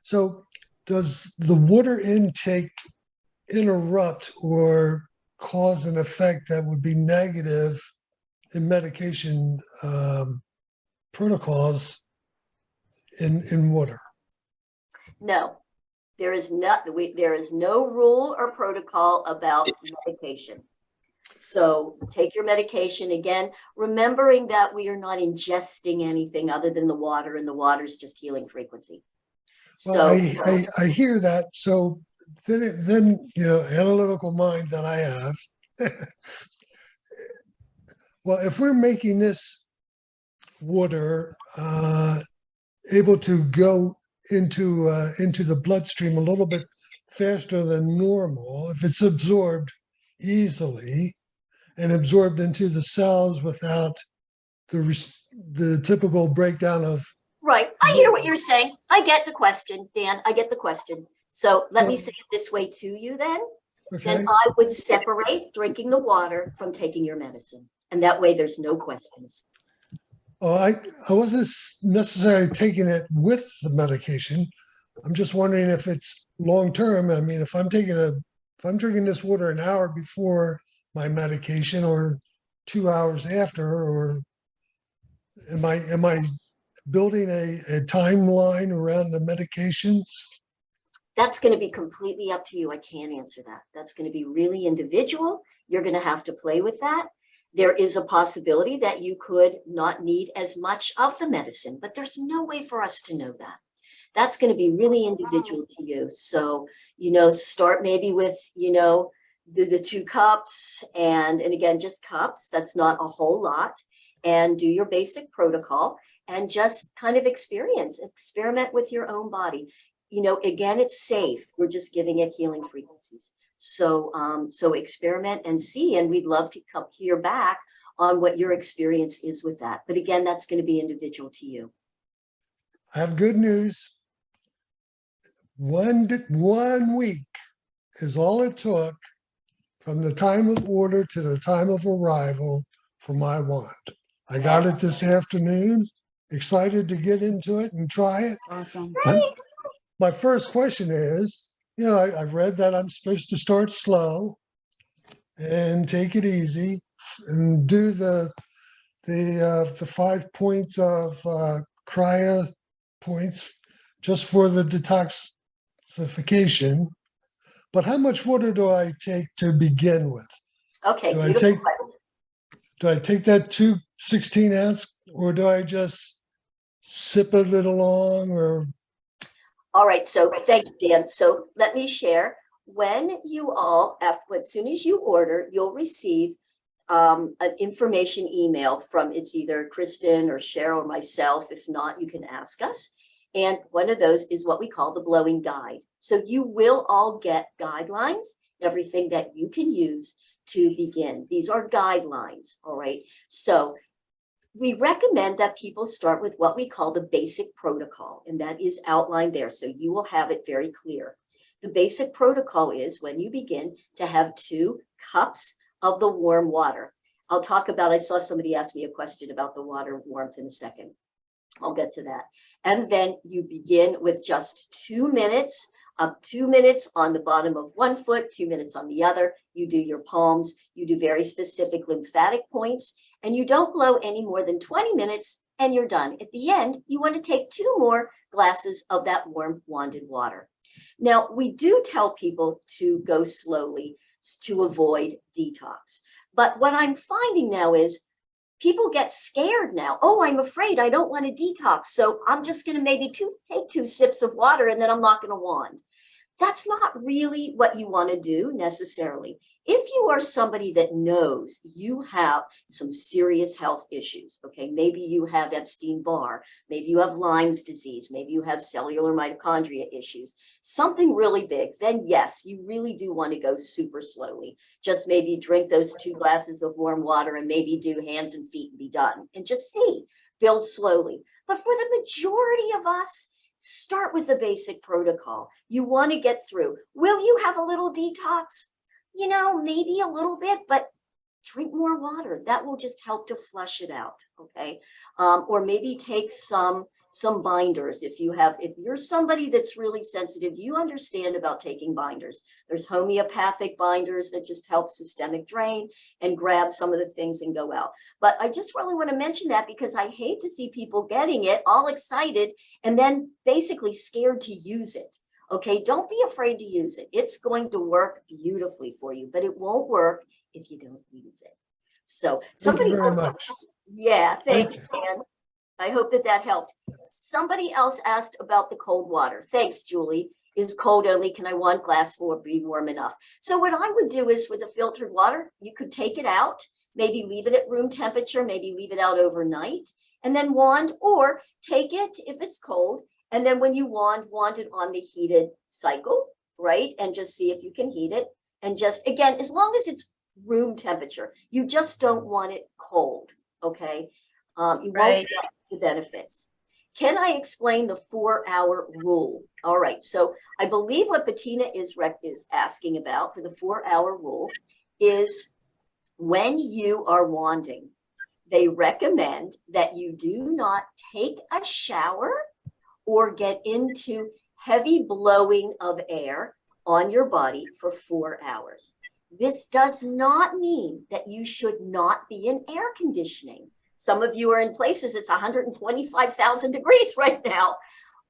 S5: so does the water intake interrupt or cause an effect that would be negative in medication protocols in water?
S2: No, there is no rule or protocol about medication. So take your medication, again, remembering that we are not ingesting anything other than the water, and the water is just healing frequency.
S5: Well,
S2: So
S5: I hear that. So then analytical mind that I have. Well, if we're making this water able to go into the bloodstream a little bit faster than normal, if it's absorbed easily and absorbed into the cells without the typical breakdown of.
S2: right, I hear what you're saying. I get the question, Dan. I get the question. So let me say it this way to you then.
S5: Okay.
S2: Then I would separate drinking the water from taking your medicine. And that way there's no questions.
S5: Oh, I wasn't necessarily taking it with the medication. I'm just wondering if it's long term. I mean, if I'm drinking this water an hour before my medication or 2 hours after, or am I building a timeline around the medications?
S2: That's going to be completely up to you. I can't answer that. That's going to be really individual. You're going to have to play with that. There is a possibility that you could not need as much of the medicine, but there's no way for us to know that. That's going to be really individual to you. So, start maybe with, the 2 cups and again, just cups. That's not a whole lot. And do your basic protocol and just kind of experiment with your own body. Again, it's safe. We're just giving it healing frequencies. So experiment and see, and we'd love to hear back on what your experience is with that. But again, that's going to be individual to you.
S5: I have good news. 1 week is all it took from the time of order to the time of arrival for my wand. I got it this afternoon. Excited to get into it and try it.
S3: Awesome.
S5: My first question is, I read that I'm supposed to start slow and take it easy and do the 5 points of cryo points just for the detoxification. But how much water do I take to begin with?
S2: Okay,
S5: Do I
S2: beautiful
S5: take-
S2: question.
S5: Do I take that 2 16-ounce, or do I just sip it along, or?
S2: All right, so thank you, Dan. So let me share. When you all, as soon as you order, you'll receive an information email from, it's either Kristen or Cheryl or myself. If not, you can ask us. And one of those is what we call the blowing guide. So you will all get guidelines, everything that you can use to begin. These are guidelines, all right? So we recommend that people start with what we call the basic protocol, and that is outlined there. So you will have it very clear. The basic protocol is when you begin to have 2 cups of the warm water. I'll talk about, I saw somebody ask me a question about the water warmth in a second. I'll get to that. And then you begin with just 2 minutes up 2 minutes on the bottom of one foot, 2 minutes on the other. You do your palms, you do very specific lymphatic points, and you don't blow any more than 20 minutes and you're done. At the end, you want to take 2 more glasses of that warm wanded water. Now, we do tell people to go slowly to avoid detox. But what I'm finding now is people get scared now. Oh, I'm afraid I don't want to detox. So I'm just going to maybe take 2 sips of water and then I'm not going to wand. That's not really what you want to do necessarily. If you are somebody that knows you have some serious health issues, okay, maybe you have Epstein-Barr, maybe you have Lyme's disease, maybe you have cellular mitochondria issues, something really big, then yes, you really do want to go super slowly. Just maybe drink those 2 glasses of warm water and maybe do hands and feet and be done. And just see, build slowly. But for the majority of us, start with the basic protocol. You want to get through. Will you have a little detox? You know, maybe a little bit, but drink more water. That will just help to flush it out, okay? Or maybe take some binders. If you're somebody that's really sensitive, you understand about taking binders. There's homeopathic binders that just help systemic drain and grab some of the things and go out. But I just really want to mention that because I hate to see people getting it all excited and then basically scared to use it. Okay, don't be afraid to use it. It's going to work beautifully for you, but it won't work if you don't use it. So somebody
S5: Thank you very
S2: else,
S5: much.
S2: yeah, thanks,
S5: Thank
S2: Dan. I hope that helped. Somebody else asked about the cold water. Thanks, Julie. Is cold only? Can I want glass or be warm enough? So what I would do is with the filtered water, you could take it out, maybe leave it at room temperature, maybe leave it out overnight, and then wand, or take it if it's cold. And then when you wand it on the heated cycle, right? And just see if you can heat it. And just, again, as long as it's room temperature, you just don't want it cold, okay? You won't get the benefits. Can I explain the 4-hour rule? All right, so I believe what Bettina is asking about for the 4-hour rule is when you are wanding, they recommend that you do not take a shower or get into heavy blowing of air on your body for 4 hours. This does not mean that you should not be in air conditioning. Some of you are in places it's 125,000 degrees right now.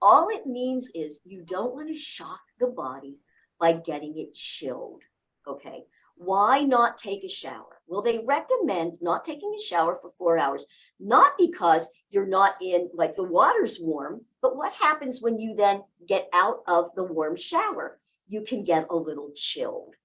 S2: All it means is you don't want to shock the body by getting it chilled, okay? Why not take a shower? Well, they recommend not taking a shower for 4 hours, not because you're not in, like the water's warm, but what happens when you then get out of the warm shower? You can get a little chilled.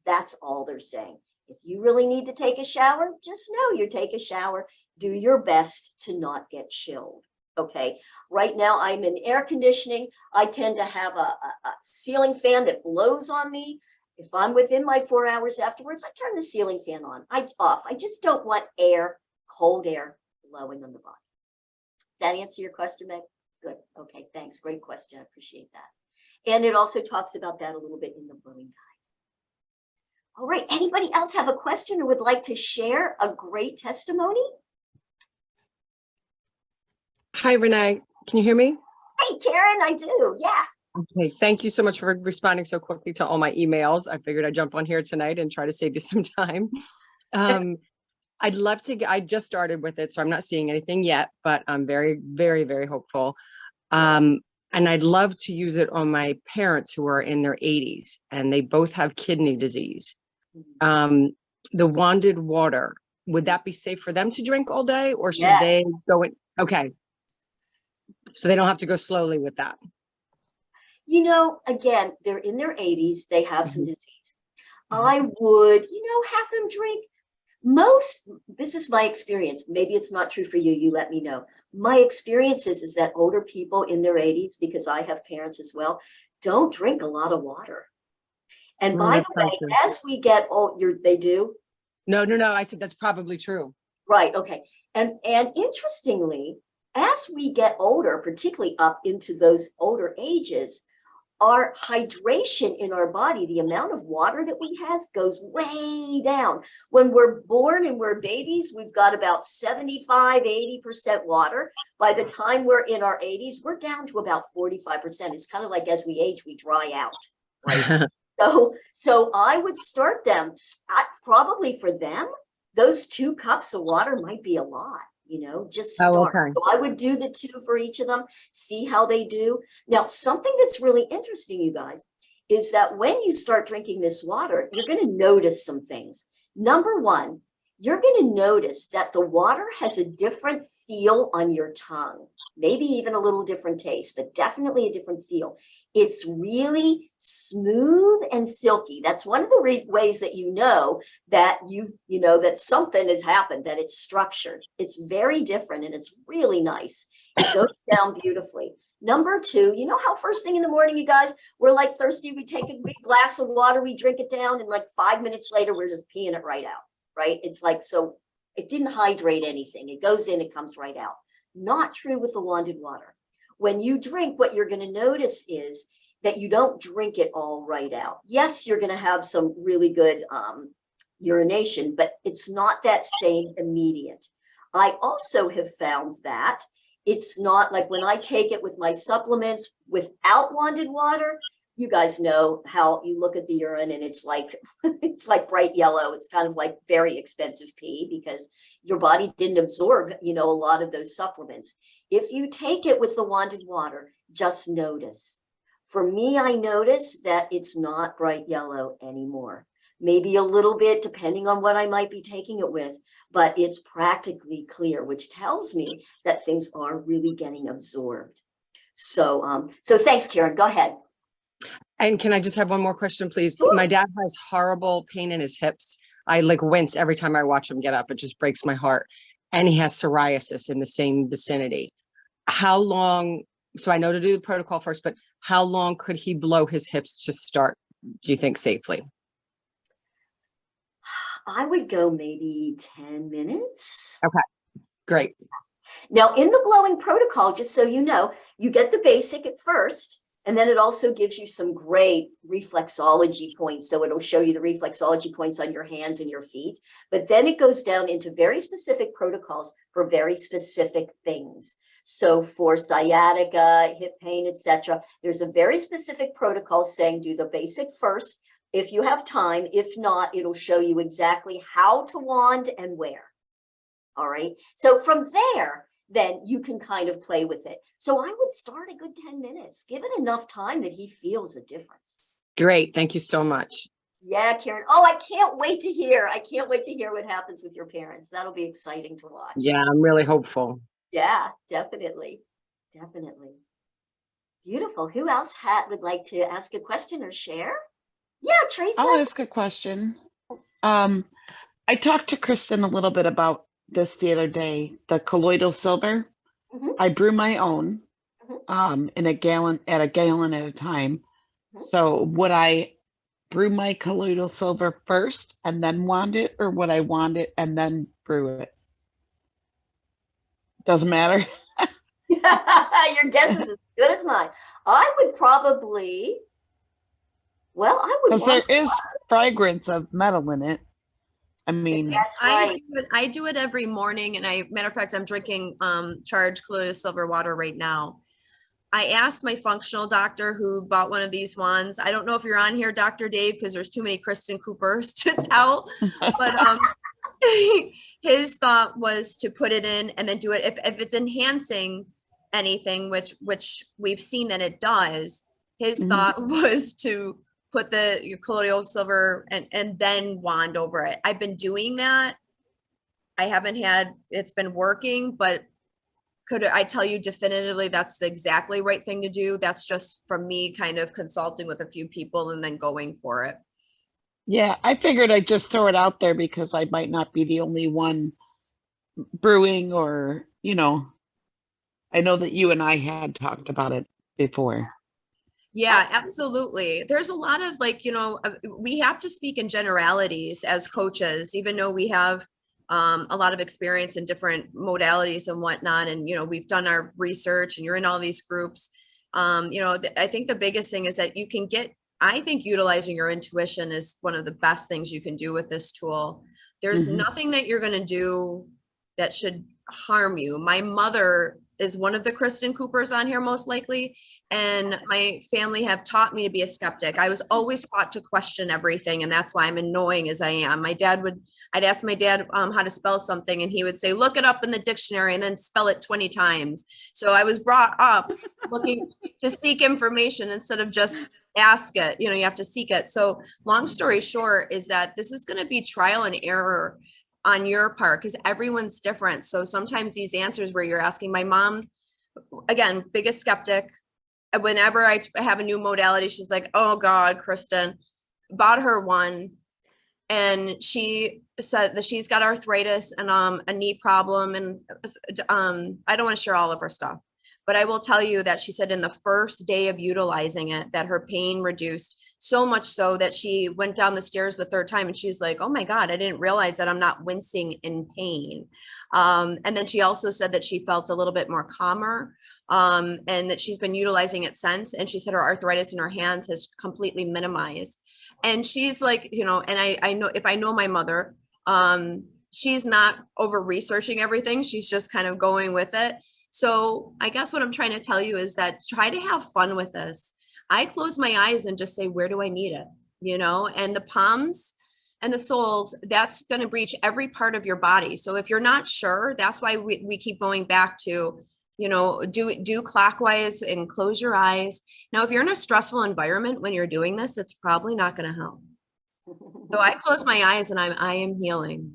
S2: That's all they're saying. If you really need to take a shower, just know you take a shower. Do your best to not get chilled, okay? Right now, I'm in air conditioning. I tend to have a ceiling fan that blows on me. If I'm within my 4 hours afterwards, I turn the ceiling fan on. I just don't want air, cold air, blowing on the body. Does that answer your question, Meg? Good. Okay, thanks. Great question. I appreciate that. And it also talks about that a little bit in the blowing guide. All right. Anybody else have a question or would like to share a great testimony?
S6: Hi, Renee. Can you hear me?
S2: Hey, Karen, I do. Yeah.
S6: Okay. Thank you so much for responding so quickly to all my emails. I figured I'd jump on here tonight and try to save you some time. I'd love to I just started with it, so I'm not seeing anything yet, but I'm very, very, very hopeful. And I'd love to use it on my parents who are in their 80s and they both have kidney disease. The wanded water, would that be safe for them to drink all day or should they go in? Okay. So they don't have to go slowly with that.
S2: You know, again, they're in their 80s. They have some disease. I would, have them drink this is my experience. Maybe it's not true for you. You let me know. My experience is that older people in their 80s, because I have parents as well, don't drink a lot of water. And by the way, as we get old, they do?
S6: No. I said that's probably true.
S2: Right. Okay. And interestingly, as we get older, particularly up into those older ages, our hydration in our body, the amount of water that we have goes way down. When we're born and we're babies, we've got about 75, 80% water. By the time we're in our 80s, we're down to about 45%. It's kind of like as we age, we dry out, right? So I would start them, probably for them, those 2 cups of water might be a lot. Just start.
S6: Oh, okay.
S2: So I would do the 2 for each of them, see how they do. Now, something that's really interesting, you guys, is that when you start drinking this water, you're going to notice some things. Number one, you're going to notice that the water has a different feel on your tongue, maybe even a little different taste, but definitely a different feel. It's really smooth and silky. That's one of the ways that that that something has happened, that it's structured. It's very different and it's really nice. It goes down beautifully. Number 2, you know how first thing in the morning, you guys, we're like thirsty. We take a big glass of water, we drink it down, and like 5 minutes later, we're just peeing it right out, right? It's like, so it didn't hydrate anything. It goes in, it comes right out. Not true with the wanded water. When you drink, what you're going to notice is that you don't drink it all right out. Yes, you're going to have some really good urination, but it's not that same immediate. I also have found that it's not like when I take it with my supplements without wanded water, you guys know how you look at the urine and it's like bright yellow. It's kind of like very expensive pee because your body didn't absorb, a lot of those supplements. If you take it with the wanded water, just notice. For me, I notice that it's not bright yellow anymore. Maybe a little bit depending on what I might be taking it with, but it's practically clear, which tells me that things are really getting absorbed. So thanks, Karen. Go ahead.
S6: And can I just have one more question, please?
S2: Sure.
S6: My dad has horrible pain in his hips. I like wince every time I watch him get up. It just breaks my heart. And he has psoriasis in the same vicinity. How long, so I know to do the protocol first, but how long could he blow his hips to start, do you think, safely?
S2: I would go maybe 10 minutes.
S6: Okay, great.
S2: Now, in the blowing protocol, just so you know, you get the basic at first, and then it also gives you some great reflexology points. So it'll show you the reflexology points on your hands and your feet. But then it goes down into very specific protocols for very specific things. So for sciatica, hip pain, etc., there's a very specific protocol saying do the basic first if you have time. If not, it'll show you exactly how to wand and where. All right. So from there, then you can kind of play with it. So I would start a good 10 minutes. Give it enough time that he feels a difference.
S6: Great. Thank you so much.
S2: Yeah, Karen. Oh, I can't wait to hear. I can't wait to hear what happens with your parents. That'll be exciting to watch.
S6: Yeah, I'm really hopeful.
S2: Yeah, definitely. Definitely. Beautiful. Who else would like to ask a question or share? Yeah, Tracy.
S7: I'll ask a question. I talked to Kristen a little bit about this the other day, the colloidal silver.
S2: Mhm.
S7: I brew my own in a gallon at a time.
S2: Mhm.
S7: So would I brew my colloidal silver first and then wand it, or would I wand it and then brew it? Doesn't matter.
S2: Your guess is as good as mine. I would probably,
S7: Because there is fragrance of metal in it. I mean,
S2: That's right.
S1: I do it every morning, and matter of fact, I'm drinking charged colloidal silver water right now. I asked my functional doctor who bought one of these wands. I don't know if you're on here, Dr. Dave, because there's too many Kristen Coopers to tell, but his thought was to put it in and then do it if it's enhancing anything, which we've seen that it does. His thought was to put your colloidal silver and then wand over it. I've been doing that. It's been working, but could I tell you definitively that's the exactly right thing to do? That's just from me kind of consulting with a few people and then going for it.
S7: yeah, I figured I'd just throw it out there because I might not be the only one brewing, or, I know that you and I had talked about it before.
S1: Yeah, absolutely. There's a lot of we have to speak in generalities as coaches, even though we have a lot of experience in different modalities and whatnot. And, we've done our research and you're in all these groups. I think the biggest thing is that I think utilizing your intuition is one of the best things you can do with this tool. There's
S7: Mhm.
S1: nothing that you're going to do that should harm you. My mother is one of the Kristen Coopers on here, most likely. And my family have taught me to be a skeptic. I was always taught to question everything. And that's why I'm annoying as I am. I'd ask my dad how to spell something, and he would say, look it up in the dictionary and then spell it 20 times. So I was brought up looking to seek information instead of just ask it. You have to seek it. So long story short is that this is going to be trial and error on your part, because everyone's different. So sometimes these answers where you're asking, my mom, again, biggest skeptic, whenever I have a new modality, she's like, oh God, Kristen, bought her one. And she said that she's got arthritis and a knee problem. And I don't want to share all of her stuff, but I will tell you that she said in the first day of utilizing it, that her pain reduced so much so that she went down the stairs the third time and she's like, oh my God, I didn't realize that I'm not wincing in pain. And then she also said that she felt a little bit more calmer, and that she's been utilizing it since. And she said her arthritis in her hands has completely minimized. And she's like, and I know, if I know my mother, she's not over researching everything. She's just kind of going with it. So I guess what I'm trying to tell you is that try to have fun with this. I close my eyes and just say, where do I need it? And the palms and the soles, that's going to reach every part of your body. So if you're not sure, that's why we keep going back to, do clockwise and close your eyes. Now, if you're in a stressful environment when you're doing this, it's probably not going to help. So I close my eyes and I am healing.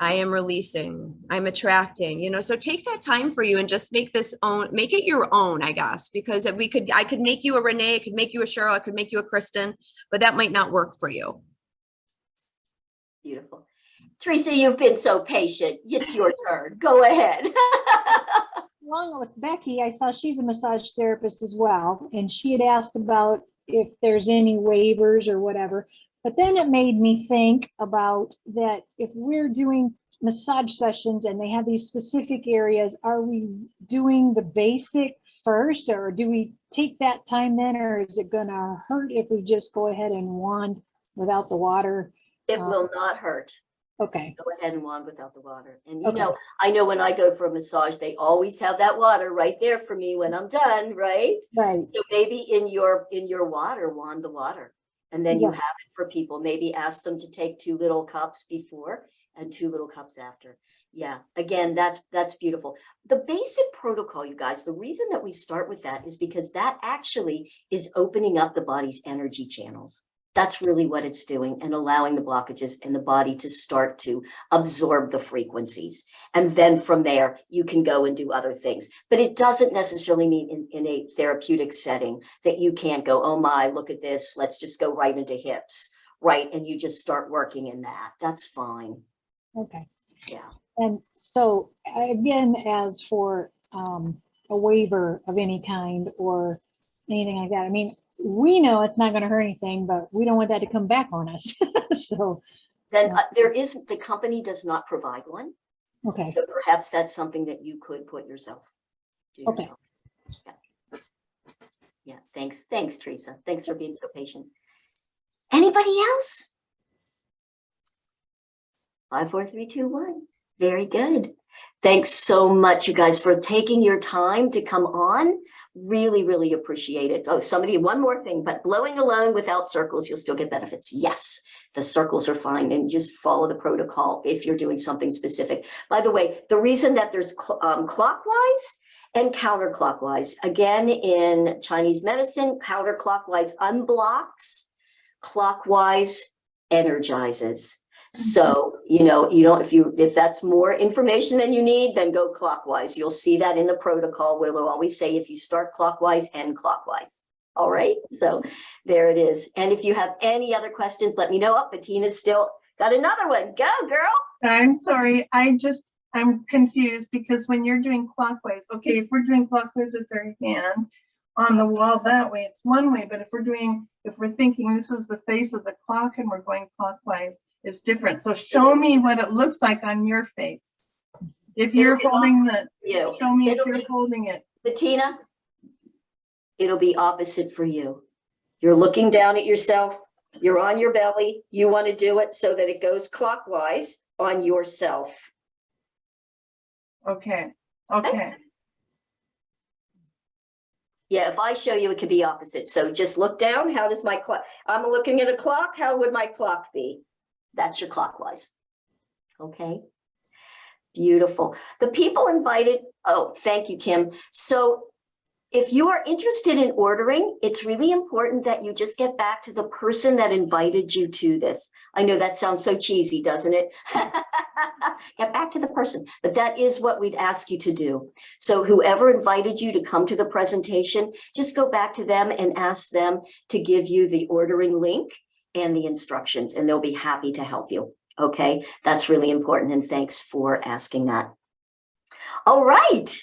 S1: I am releasing, I'm attracting, so take that time for you and just make it your own, I guess, because I could make you a Renee, I could make you a Cheryl, I could make you a Kristen, but that might not work for you.
S2: Beautiful. Teresa, you've been so patient. It's your turn. Go ahead.
S8: Along with Becky, I saw she's a massage therapist as well, and she had asked about if there's any waivers or whatever. But then it made me think about that if we're doing massage sessions and they have these specific areas, are we doing the basic first, or do we take that time then, or is it going to hurt if we just go ahead and wand without the water?
S2: It will not hurt.
S8: Okay.
S2: Go ahead and wand without the water. And
S8: Okay.
S2: I know when I go for a massage, they always have that water right there for me when I'm done, right?
S8: Right.
S2: So maybe in your water, wand the water. And then you
S8: Yeah.
S2: have it for people. Maybe ask them to take 2 little cups before and 2 little cups after. Yeah, again, that's beautiful. The basic protocol, you guys, the reason that we start with that is because that actually is opening up the body's energy channels. That's really what it's doing, and allowing the blockages in the body to start to absorb the frequencies. And then from there, you can go and do other things. But it doesn't necessarily mean in a therapeutic setting that you can't go, oh my, look at this, let's just go right into hips, right? And you just start working in that. That's fine.
S8: Okay.
S2: Yeah.
S8: And so again, as for a waiver of any kind or anything like that, I mean, we know it's not going to hurt anything, but we don't want that to come back on us. So
S2: then the company does not provide one.
S8: okay.
S2: So perhaps that's something that you could put yourself. Do
S8: Okay.
S2: yourself. Yeah. Thanks, Teresa. Thanks for being so patient. Anybody else? 5, 4, 3, 2, 1. Very good. Thanks so much, you guys, for taking your time to come on. Really, really appreciate it. Oh, one more thing, but blowing alone without circles, you'll still get benefits. Yes, the circles are fine, and just follow the protocol if you're doing something specific. By the way, the reason that there's clockwise and counterclockwise, again, in Chinese medicine, counterclockwise unblocks, clockwise energizes. So, if that's more information than you need, then go clockwise. You'll see that in the protocol where they'll always say if you start clockwise and clockwise. All right. So there it is. And if you have any other questions, let me know. Oh, Bettina's still got another one. Go, girl.
S4: I'm sorry. I'm confused because when you're doing clockwise, okay, if we're doing clockwise with our hand on the wall that way, it's one way. But if we're thinking this is the face of the clock and we're going clockwise, it's different. So show me what it looks like on your face. If you're holding show me if you're holding it.
S2: Bettina, it'll be opposite for you. You're looking down at yourself. You're on your belly. You want to do it so that it goes clockwise on yourself.
S4: Okay, okay.
S2: Yeah, if I show you, it could be opposite. So just look down. How does my clock? I'm looking at a clock. How would my clock be? That's your clockwise. Okay. Beautiful. The people invited. Oh, thank you, Kim. So if you are interested in ordering, it's really important that you just get back to the person that invited you to this. I know that sounds so cheesy, doesn't it? Get back to the person, but that is what we'd ask you to do. So whoever invited you to come to the presentation, just go back to them and ask them to give you the ordering link and the instructions, and they'll be happy to help you. Okay, that's really important, and thanks for asking that. All right,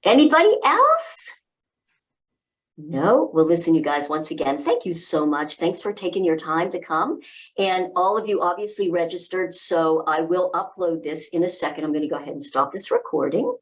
S2: anybody else? No? Well, listen, you guys, once again, thank you so much. Thanks for taking your time to come. And all of you obviously registered, so I will upload this in a second. I'm going to go ahead and stop this recording.